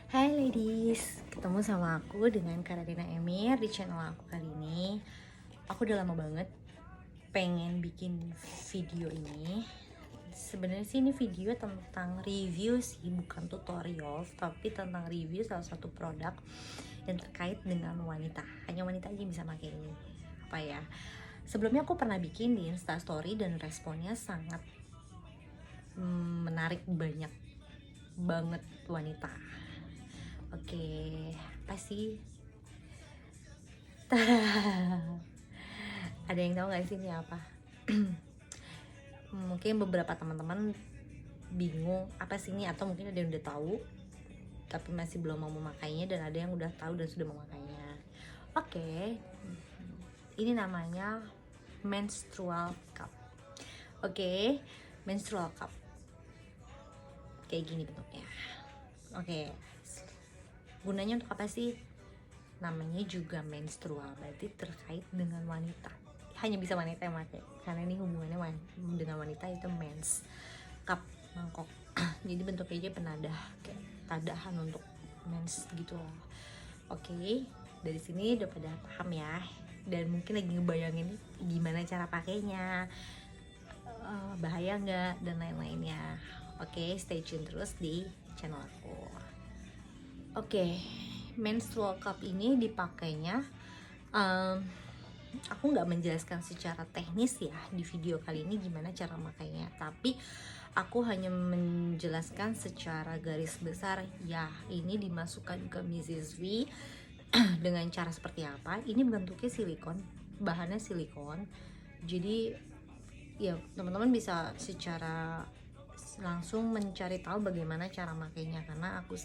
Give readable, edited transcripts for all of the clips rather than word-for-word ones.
Hai ladies, ketemu sama aku dengan Karadina Emir di channel aku kali ini. Aku udah lama banget pengen bikin video ini. Sebenarnya sih ini video tentang review sih, bukan tutorial, tapi tentang review salah satu produk yang terkait dengan wanita. Hanya wanita aja yang bisa pakai ini. Apa ya? Sebelumnya aku pernah bikin di Instastory dan responnya sangat menarik, banyak banget wanita. Oke, apa sih? Ada yang tahu nggak sih ini apa? Mungkin beberapa teman-teman bingung apa sih ini, atau mungkin ada yang udah tahu tapi masih belum mau memakainya, dan ada yang udah tahu dan sudah memakainya. Oke, ini namanya menstrual cup. Oke, menstrual cup kayak gini bentuknya. Oke, gunanya untuk apa sih? Namanya juga menstrual, berarti terkait dengan wanita. Hanya bisa wanita yang pakai, karena ini hubungannya dengan wanita, itu mens cup, mangkok. Jadi bentuknya aja penadah, kayak tadahan untuk mens gitu loh. Oke, dari sini udah pada paham ya, dan mungkin lagi ngebayangin gimana cara pakainya, bahaya nggak, dan lain-lainnya. Oke, stay tune terus di channel aku. Oke, menstrual cup ini dipakainya, aku nggak menjelaskan secara teknis ya di video kali ini gimana cara makainya, tapi aku hanya menjelaskan secara garis besar ya. Ini dimasukkan ke Mrs. V dengan cara seperti apa. Ini bentuknya silikon, bahannya silikon, jadi ya teman-teman bisa secara langsung mencari tahu bagaimana cara makainya, karena aku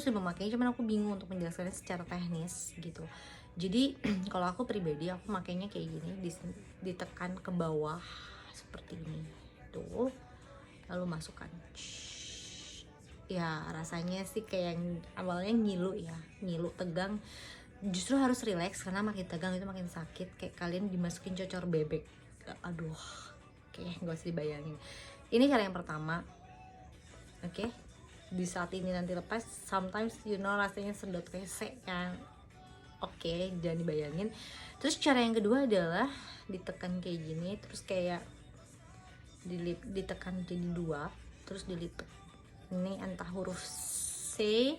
sudah memakainya, cuman aku bingung untuk menjelaskannya secara teknis gitu. Jadi kalau aku pribadi, aku makainya kayak gini, ditekan ke bawah seperti ini tuh, lalu masukkan. Ya rasanya sih kayak yang awalnya ngilu tegang, justru harus relax, karena makin tegang itu makin sakit, kayak kalian dimasukin cocor bebek. Aduh, kayak nggak usah dibayangin. Ini cara yang pertama. Oke, di saat ini nanti lepas, sometimes rasanya sedot rese kan. Oke, jangan dibayangin. Terus cara yang kedua adalah ditekan kayak gini, terus kayak ditekan jadi dua, terus dilipat. Ini entah huruf C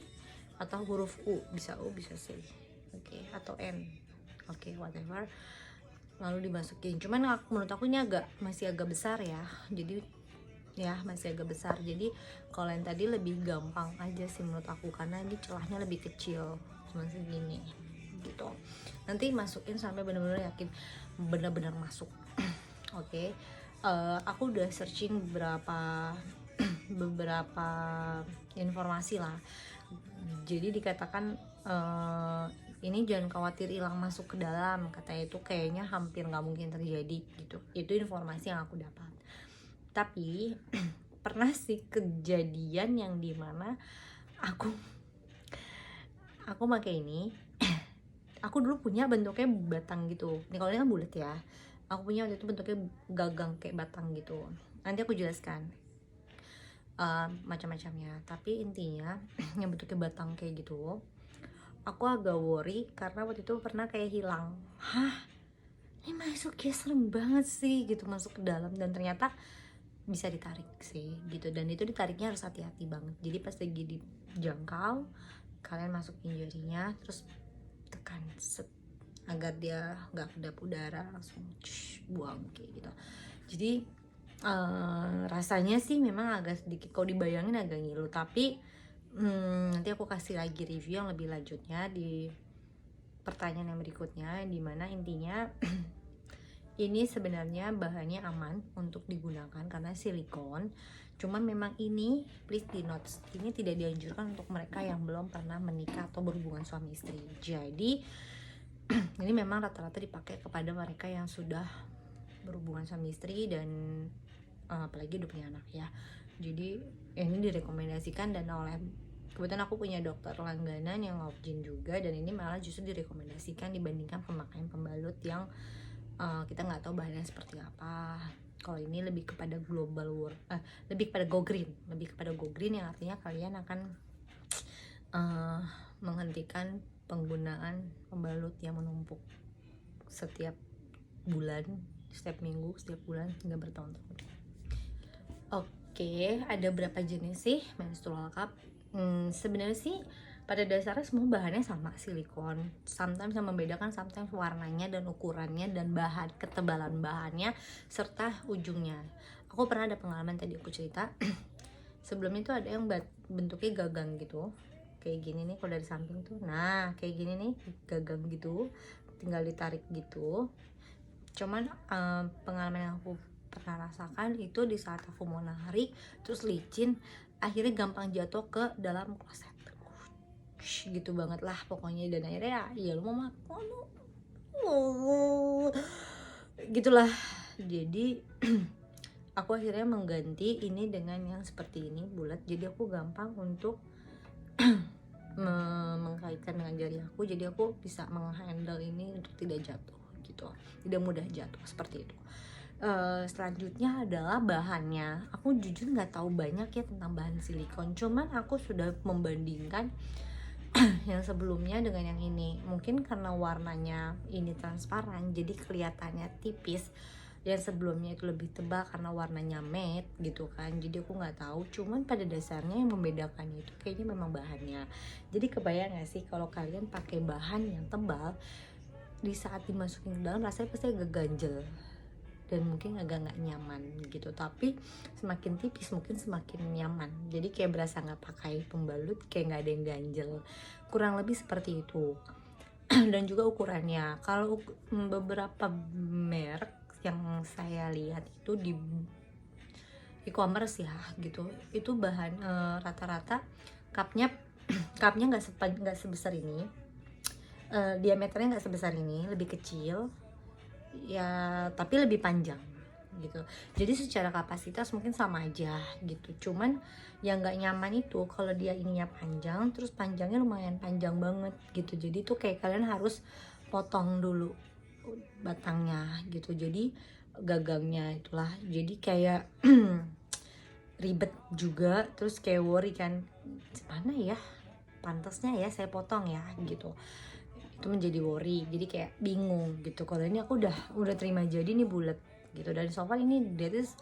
atau huruf U, bisa U bisa C, oke, atau N, oke, whatever. Lalu dimasukin, cuman menurut aku ini masih agak besar ya, jadi ya masih agak besar. Jadi kalau yang tadi lebih gampang aja sih menurut aku, karena ini celahnya lebih kecil, cuma segini gitu. Nanti masukin sampai benar-benar yakin benar-benar masuk. Oke, aku udah searching beberapa informasi lah. Jadi dikatakan ini jangan khawatir hilang masuk ke dalam, katanya itu kayaknya hampir nggak mungkin terjadi gitu. Itu informasi yang aku dapat. Tapi pernah sih kejadian yang dimana aku pakai ini. Aku dulu punya bentuknya batang gitu. Ini kalau ini kan bulat ya. Aku punya waktu itu bentuknya gagang kayak batang gitu. Nanti aku jelaskan macam-macamnya. Tapi intinya yang bentuknya batang kayak gitu, aku agak worry karena waktu itu pernah kayak hilang. Hah? Ini masuknya serem banget sih gitu, masuk ke dalam, dan ternyata bisa ditarik sih gitu, dan itu ditariknya harus hati-hati banget. Jadi pas lagi dijangkau, kalian masukin jarinya, terus tekan set agar dia nggak kedap udara, langsung buang kayak gitu. Jadi rasanya sih memang agak sedikit, kalau dibayangin agak ngilu, tapi nanti aku kasih lagi review yang lebih lanjutnya di pertanyaan yang berikutnya, dimana intinya ini sebenarnya bahannya aman untuk digunakan karena silikon. Cuman memang ini, please di note, ini tidak dianjurkan untuk mereka yang belum pernah menikah atau berhubungan suami istri. Jadi ini memang rata-rata dipakai kepada mereka yang sudah berhubungan suami istri dan apalagi udah punya anak ya. Jadi ini direkomendasikan, dan oleh kebetulan aku punya dokter langganan yang love-gyn juga, dan ini malah justru direkomendasikan dibandingkan pemakaian pembalut yang kita nggak tahu bahannya seperti apa. Kalau ini lebih kepada lebih kepada go green yang artinya kalian akan eh, menghentikan penggunaan pembalut yang menumpuk setiap bulan, setiap minggu, setiap bulan hingga bertahun-tahun. Oke, ada berapa jenis sih menstrual cup? Sebenarnya sih pada dasarnya semua bahannya sama, silikon. Sometimes yang membedakan sometimes warnanya dan ukurannya dan bahan, ketebalan bahannya serta ujungnya. Aku pernah ada pengalaman tadi aku cerita. Sebelumnya tuh ada yang bentuknya gagang gitu. Kayak gini nih kalau dari samping tuh. Nah, kayak gini nih, gagang gitu. Tinggal ditarik gitu. Cuman pengalaman yang aku pernah rasakan itu di saat aku mau narik terus licin, akhirnya gampang jatuh ke dalam kloset gitu banget lah pokoknya. Dan akhirnya ya lu mau makan gitulah. Jadi aku akhirnya mengganti ini dengan yang seperti ini, bulat, jadi aku gampang untuk mengkaitkan dengan jari aku, jadi aku bisa menghandle ini untuk tidak jatuh gitu, tidak mudah jatuh seperti itu. Selanjutnya adalah bahannya. Aku jujur nggak tahu banyak ya tentang bahan silikon, cuman aku sudah membandingkan yang sebelumnya dengan yang ini. Mungkin karena warnanya ini transparan jadi kelihatannya tipis, yang sebelumnya itu lebih tebal karena warnanya matte gitu kan. Jadi aku nggak tahu, cuman pada dasarnya yang membedakannya itu kayaknya memang bahannya. Jadi kebayang gak sih kalau kalian pakai bahan yang tebal, di saat dimasukin ke dalam rasanya pasti agak ganjel dan mungkin agak nggak nyaman gitu. Tapi semakin tipis mungkin semakin nyaman, jadi kayak berasa nggak pakai pembalut, kayak nggak ada yang ganjel, kurang lebih seperti itu. Dan juga ukurannya, kalau beberapa merek yang saya lihat itu di e-commerce ya gitu, itu bahan rata-rata cupnya cupnya nggak sebesar ini, diameternya nggak sebesar ini, lebih kecil ya, tapi lebih panjang gitu. Jadi secara kapasitas mungkin sama aja gitu, cuman yang nggak nyaman itu kalau dia ininya panjang, terus panjangnya lumayan panjang banget gitu. Jadi tuh kayak kalian harus potong dulu batangnya gitu, jadi gagangnya itulah, jadi kayak ribet juga, terus kayak worry kan, mana ya pantasnya ya saya potong ya gitu. Itu menjadi worry, jadi kayak bingung gitu. Kalau ini aku udah terima jadi ini bulat gitu, dan so far ini that is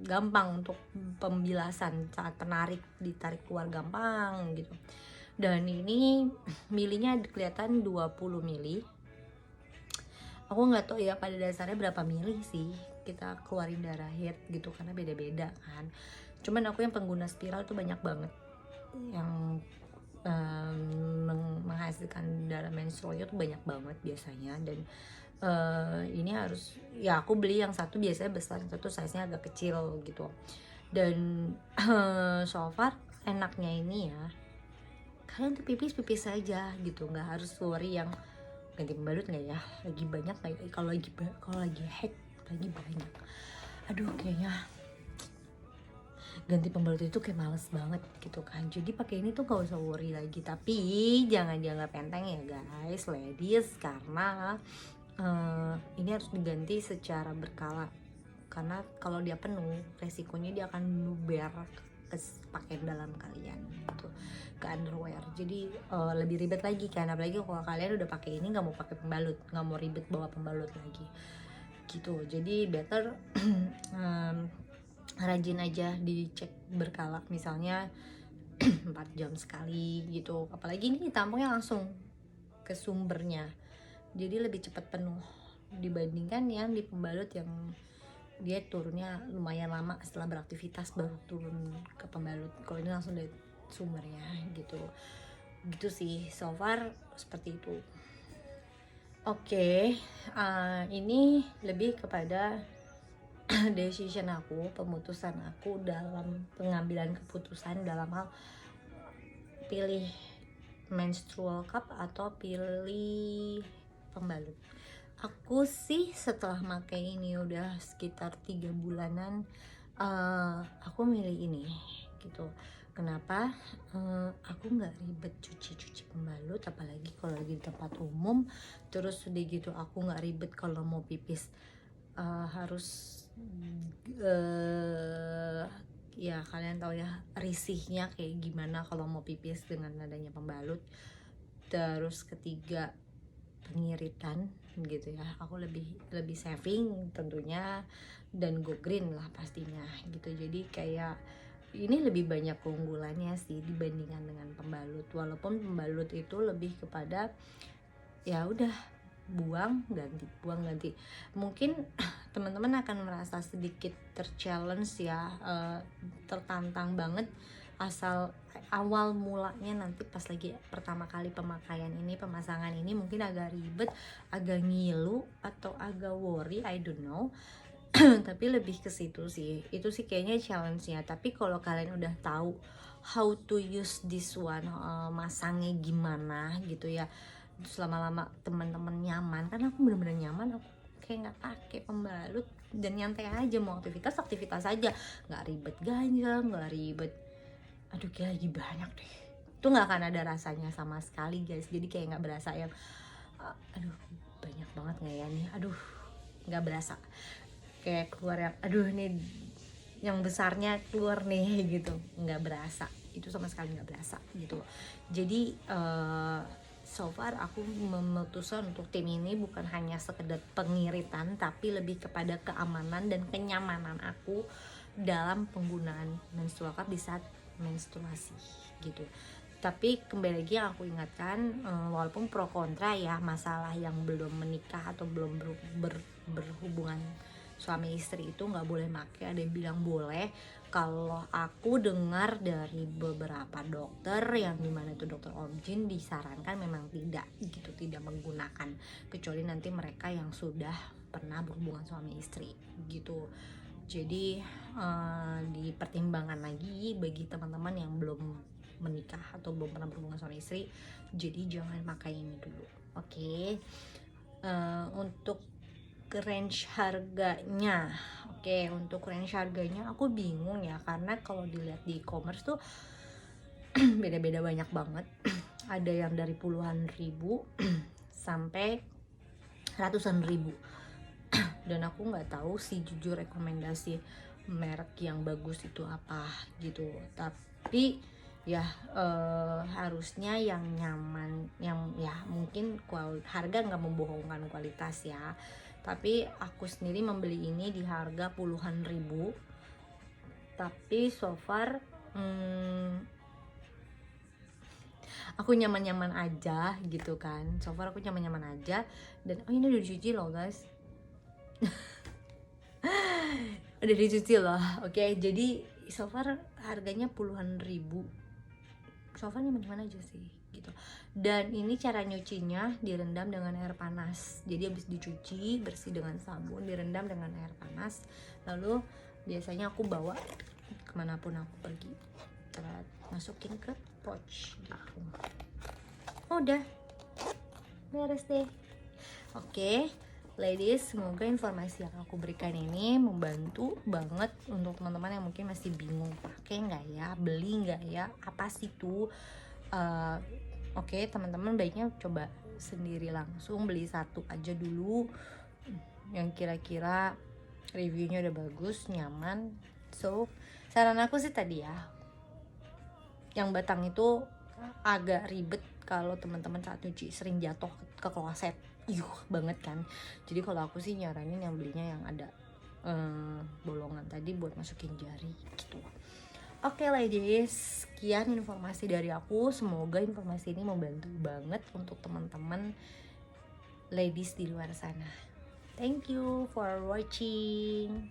gampang untuk pembilasan saat penarik, ditarik keluar gampang gitu. Dan ini milinya kelihatan 20 mili. Aku nggak tahu ya pada dasarnya berapa mili sih kita keluarin darah head gitu, karena beda-beda kan. Cuman aku yang pengguna spiral tuh banyak banget yang menghasilkan darah menstrualnya tuh banyak banget biasanya. Dan ini harus ya, aku beli yang satu biasanya besar, yang satu size nya agak kecil gitu. Dan so far enaknya ini ya, kalian tuh pipis saja gitu, nggak harus worry yang ganti pembalut nggak ya, lagi banyak nggak ya? Kalau lagi hack lagi banyak, aduh kayaknya ganti pembalut itu kayak males banget gitu kan. Jadi pakai ini tuh gak usah worry lagi. Tapi jangan dianggap enteng ya guys, ladies, karena ini harus diganti secara berkala, karena kalau dia penuh resikonya dia akan nuber ke pakaian dalam kalian gitu, ke underwear. Jadi lebih ribet lagi kan, apalagi kalau kalian udah pakai ini nggak mau pakai pembalut, nggak mau ribet bawa pembalut lagi gitu. Jadi better rajin aja dicek berkala, misalnya 4 jam sekali gitu. Apalagi ini tampungnya langsung ke sumbernya, jadi lebih cepat penuh dibandingkan yang di pembalut yang dia turunnya lumayan lama setelah beraktivitas baru turun ke pembalut. Kalau ini langsung dari sumbernya gitu sih. So far seperti itu. Oke, ini lebih kepada decision aku, pemutusan aku dalam pengambilan keputusan dalam hal pilih menstrual cup atau pilih pembalut. Aku sih setelah pakai ini udah sekitar 3 bulanan, aku milih ini gitu. Kenapa? Aku nggak ribet cuci pembalut, apalagi kalau lagi di tempat umum. Terus udah gitu aku nggak ribet kalau mau pipis harus ya kalian tahu ya risihnya kayak gimana kalau mau pipis dengan adanya pembalut. Terus ketiga, pengiritan gitu ya, aku lebih saving tentunya, dan go green lah pastinya gitu. Jadi kayak ini lebih banyak keunggulannya sih dibandingkan dengan pembalut, walaupun pembalut itu lebih kepada ya udah buang ganti. Mungkin teman-teman akan merasa sedikit terchallenge ya, tertantang banget asal awal mulanya nanti pas lagi pertama kali pemakaian ini, pemasangan ini mungkin agak ribet, agak ngilu atau agak worry, I don't know. Tapi lebih ke situ sih, itu sih kayaknya challenge-nya. Tapi kalau kalian udah tahu how to use this one, masangnya gimana gitu ya, terus lama-lama teman-teman nyaman, karena aku bener-bener nyaman, aku kayak nggak pakai pembalut dan nyantai aja, mau aktivitas aja, nggak ribet ganja, nggak ribet, aduh kayak lagi banyak deh, itu nggak akan ada rasanya sama sekali guys. Jadi kayak nggak berasa yang aduh banyak banget nggak ya nih, aduh nggak berasa kayak keluar yang aduh nih yang besarnya keluar nih gitu, nggak berasa, itu sama sekali nggak berasa gitu. Jadi so far aku memutuskan untuk tim ini bukan hanya sekedar pengiritan, tapi lebih kepada keamanan dan kenyamanan aku dalam penggunaan menstrual cup di saat menstruasi gitu. Tapi kembali lagi yang aku ingatkan, walaupun pro kontra ya, masalah yang belum menikah atau belum berhubungan suami istri itu nggak boleh pakai, ada yang bilang boleh. Kalau aku dengar dari beberapa dokter yang dimana itu dokter objin disarankan memang tidak gitu, tidak menggunakan, kecuali nanti mereka yang sudah pernah berhubungan suami istri gitu. Jadi dipertimbangkan lagi bagi teman-teman yang belum menikah atau belum pernah berhubungan suami istri, jadi jangan pakai ini dulu, oke? Untuk range harganya, untuk range harganya aku bingung ya, karena kalau dilihat di e-commerce tuh beda-beda banyak banget. Ada yang dari puluhan ribu sampai ratusan ribu. Dan aku nggak tahu sih jujur rekomendasi merek yang bagus itu apa gitu. Tapi ya harusnya yang nyaman, yang ya mungkin harga nggak membohongkan kualitas ya. Tapi aku sendiri membeli ini di harga puluhan ribu, tapi so far aku nyaman-nyaman aja gitu kan. So far aku nyaman-nyaman aja. Dan ini udah dicuci loh guys. Udah dicuci loh, oke? Jadi so far harganya puluhan ribu, so far nyaman-nyaman aja sih gitu. Dan ini cara nyucinya direndam dengan air panas. Jadi habis dicuci bersih dengan sabun, direndam dengan air panas, lalu biasanya aku bawa kemanapun aku pergi, masukin ke pouch gitu. Udah beres deh. Oke, ladies, semoga informasi yang aku berikan ini membantu banget untuk teman-teman yang mungkin masih bingung pakai nggak ya, beli nggak ya, apa sih tuh. Oke, teman-teman baiknya coba sendiri langsung beli satu aja dulu yang kira-kira reviewnya udah bagus, nyaman. So saran aku sih tadi ya, yang batang itu agak ribet kalau teman-teman saat nyuci sering jatuh ke kloset, banget kan. Jadi kalau aku sih nyaranin yang belinya yang ada bolongan tadi buat masukin jari gitu. Oke ladies, sekian informasi dari aku. Semoga informasi ini membantu banget untuk teman-teman ladies di luar sana. Thank you for watching.